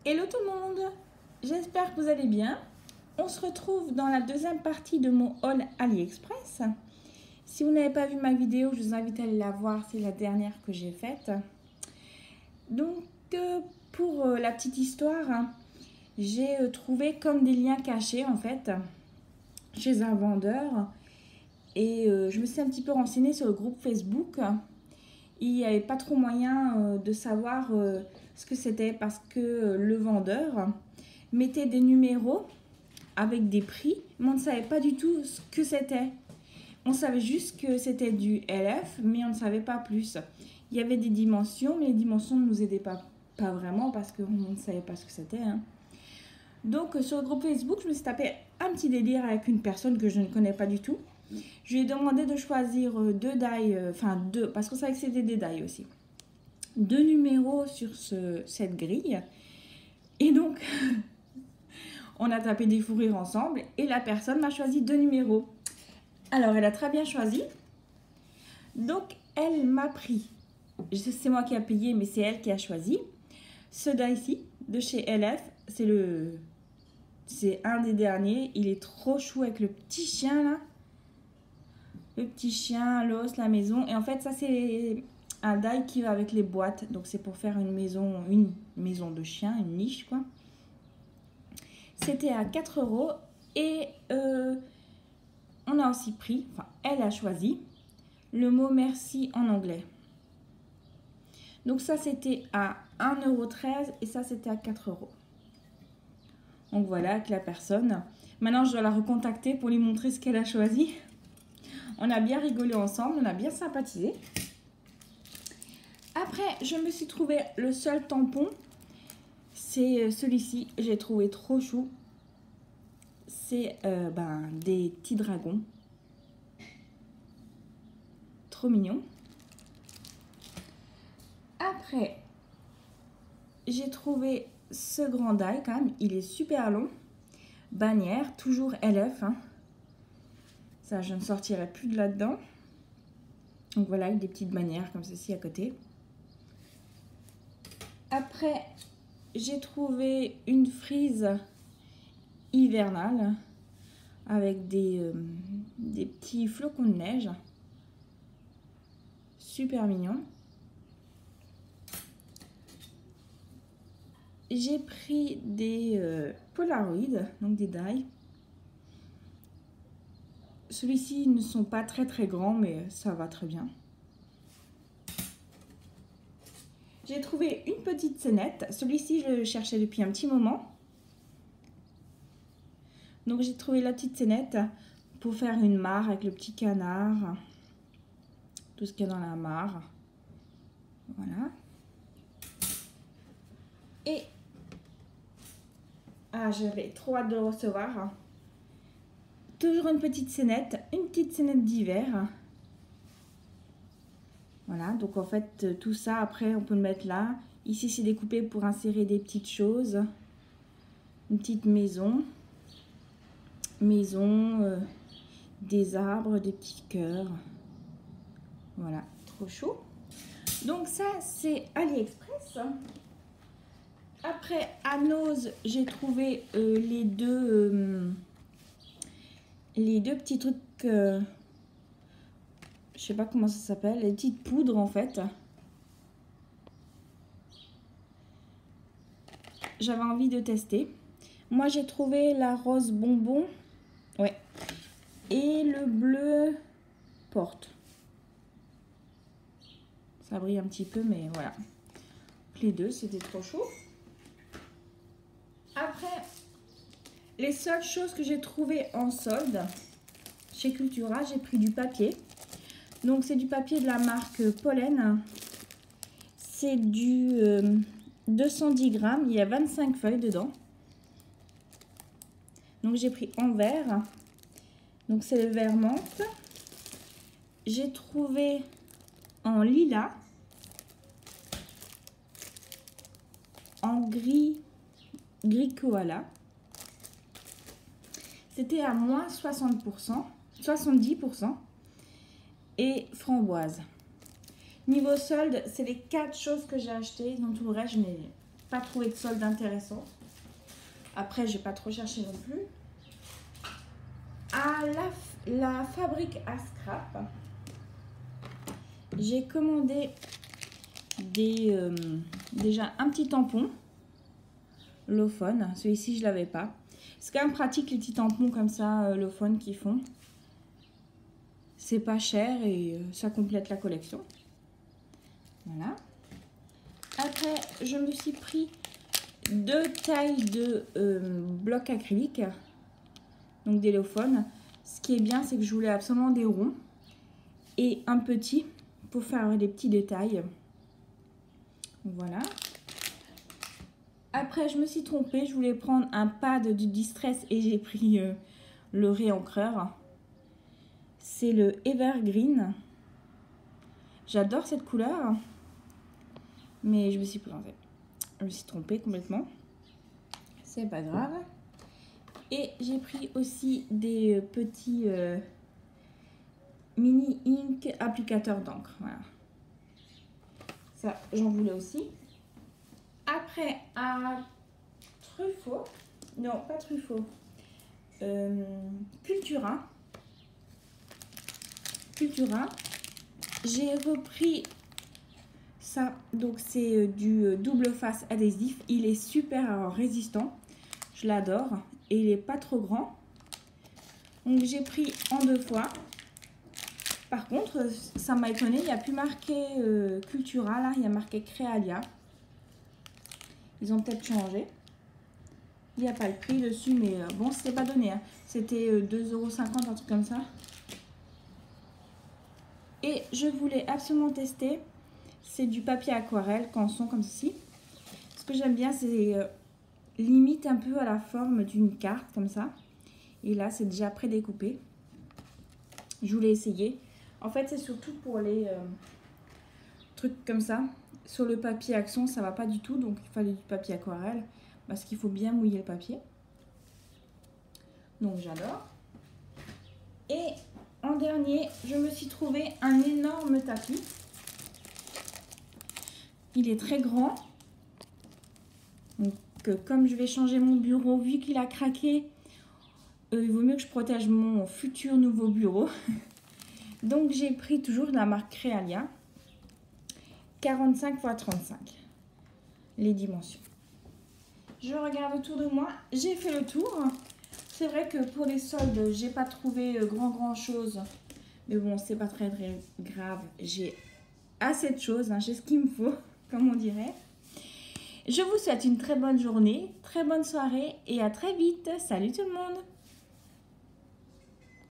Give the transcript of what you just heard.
Hello tout le monde, j'espère que vous allez bien. On se retrouve dans la deuxième partie de mon haul AliExpress. Si vous n'avez pas vu ma vidéo, je vous invite à aller la voir, c'est la dernière que j'ai faite. Donc pour la petite histoire, j'ai trouvé comme des liens cachés en fait chez un vendeur. Et je me suis un petit peu renseignée sur le groupe Facebook. Il n'y avait pas trop moyen de savoir ce que c'était parce que le vendeur mettait des numéros avec des prix, mais on ne savait pas du tout ce que c'était. On savait juste que c'était du LF, mais on ne savait pas plus. Il y avait des dimensions, mais les dimensions ne nous aidaient pas vraiment parce qu'on ne savait pas ce que c'était. Donc sur le groupe Facebook, je me suis tapé un petit délire avec une personne que je ne connais pas du tout. Je lui ai demandé de choisir deux die, deux, parce qu'on savait que c'était des die aussi. Deux numéros sur cette grille. Et donc, on a tapé des fous rires ensemble et la personne m'a choisi deux numéros. Alors, elle a très bien choisi. Donc, elle m'a pris, c'est moi qui ai payé, mais c'est elle qui a choisi. Ce die-ci, de chez LF, c'est un des derniers. Il est trop chou avec le petit chien là. Le petit chien, l'os, la maison. Et en fait, ça, c'est un die qui va avec les boîtes. Donc, c'est pour faire une maison de chien, une niche, quoi. C'était à 4 €. Et on a aussi pris, enfin, elle a choisi le mot merci en anglais. Donc, ça, c'était à 1,13 € et ça, c'était à 4 €. Donc, voilà, avec la personne. Maintenant, je dois la recontacter pour lui montrer ce qu'elle a choisi. On a bien rigolé ensemble, on a bien sympathisé. Après, je me suis trouvé le seul tampon. C'est celui-ci, j'ai trouvé trop chou. C'est des petits dragons. Trop mignon. Après, j'ai trouvé ce grand die quand même. Il est super long. Bannière, toujours LF. Ça, je ne sortirai plus de là-dedans. Donc voilà, avec des petites bannières comme ceci à côté. Après, j'ai trouvé une frise hivernale avec des petits flocons de neige. Super mignon. J'ai pris des Polaroid, donc des die. Celui-ci ne sont pas très grands, mais ça va très bien. J'ai trouvé une petite scénette. Celui-ci, je le cherchais depuis un petit moment. Donc, j'ai trouvé la petite scénette pour faire une mare avec le petit canard. Tout ce qu'il y a dans la mare. Voilà. Et j'avais trop hâte de le recevoir. Toujours une petite scénette d'hiver. Voilà, donc en fait, tout ça, après, on peut le mettre là. Ici, c'est découpé pour insérer des petites choses. Une petite maison. Des arbres, des petits cœurs. Voilà, trop chaud. Donc ça, c'est AliExpress. Après, à Nose, j'ai trouvé les deux petits trucs... je sais pas comment ça s'appelle, les petites poudres en fait. J'avais envie de tester. Moi j'ai trouvé la rose bonbon. Ouais. Et le bleu porte. Ça brille un petit peu, mais voilà. Les deux, c'était trop chaud. Après, les seules choses que j'ai trouvées en solde, chez Cultura, j'ai pris du papier. Donc, c'est du papier de la marque Pollen. C'est du 210 grammes. Il y a 25 feuilles dedans. Donc, j'ai pris en vert. Donc, c'est le vert menthe. J'ai trouvé en lilas. En gris koala. C'était à moins 60%, 70%. Et framboise. Niveau solde, c'est les 4 choses que j'ai achetées. Donc tout le reste, pas trouvé de solde intéressant. Après, j'ai pas trop cherché non plus. À la fabrique à scrap, j'ai commandé déjà un petit tampon Lofone. Celui-ci, je l'avais pas. C'est quand même pratique les petits tampons comme ça, Lofone qui font. C'est pas cher et ça complète la collection. Voilà. Après, je me suis pris 2 tailles de blocs acryliques, donc des Lofone. Ce qui est bien, c'est que je voulais absolument des ronds et un petit pour faire des petits détails. Voilà. Après, je me suis trompée. Je voulais prendre un pad du Distress et j'ai pris le réencreur. C'est le Evergreen. J'adore cette couleur. Mais je me suis plantée. Je me suis trompée complètement. C'est pas grave. Et j'ai pris aussi des petits mini ink applicateurs d'encre. Voilà. Ça, j'en voulais aussi. Après, à Truffaut, non pas Truffaut, Cultura, j'ai repris ça. Donc c'est du double face adhésif. Il est super résistant. Je l'adore. Et il n'est pas trop grand. Donc j'ai pris en 2 fois. Par contre, ça m'a étonné. Il n'y a plus marqué Cultura. Là, il y a marqué Créalia. Ils ont peut-être changé. Il n'y a pas le prix dessus. Mais bon, c'était pas donné. Hein. C'était 2,50 €, un truc comme ça. Et je voulais absolument tester. C'est du papier aquarelle, canson comme ceci. Ce que j'aime bien, c'est limite un peu à la forme d'une carte comme ça. Et là, c'est déjà prédécoupé. Je voulais essayer. En fait, c'est surtout pour les trucs comme ça. Sur le papier Axon, ça va pas du tout. Donc, il fallait du papier aquarelle. Parce qu'il faut bien mouiller le papier. Donc, j'adore. Et en dernier, je me suis trouvé un énorme tapis. Il est très grand. Donc, comme je vais changer mon bureau, vu qu'il a craqué, il vaut mieux que je protège mon futur nouveau bureau. Donc, j'ai pris toujours de la marque Créalia. 45 x 35. Les dimensions. Je regarde autour de moi. J'ai fait le tour. C'est vrai que pour les soldes, j'ai pas trouvé grand chose. Mais bon, c'est pas très grave. J'ai assez de choses. Hein. J'ai ce qu'il me faut, comme on dirait. Je vous souhaite une très bonne journée, très bonne soirée et à très vite. Salut tout le monde!